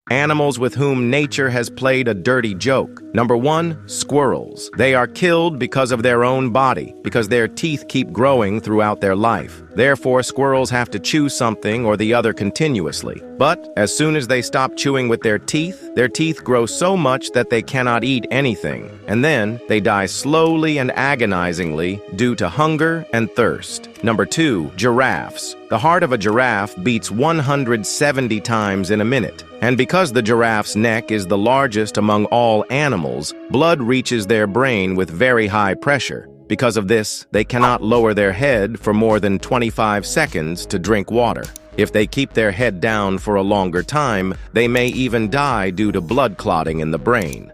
Animals with whom nature has played a dirty joke. Number 1, squirrels. They are killed because of their own body, because their teeth keep growing throughout their life. Therefore, squirrels have to chew something or the other continuously. But as soon as they stop chewing with their teeth grow so much that they cannot eat anything. And then they die slowly and agonizingly due to hunger and thirst. Number 2, giraffes. The heart of a giraffe beats 170 times in a minute. And because the giraffe's neck is the largest among all animals, blood reaches their brain with very high pressure. Because of this, they cannot lower their head for more than 25 seconds to drink water. If they keep their head down for a longer time, they may even die due to blood clotting in the brain.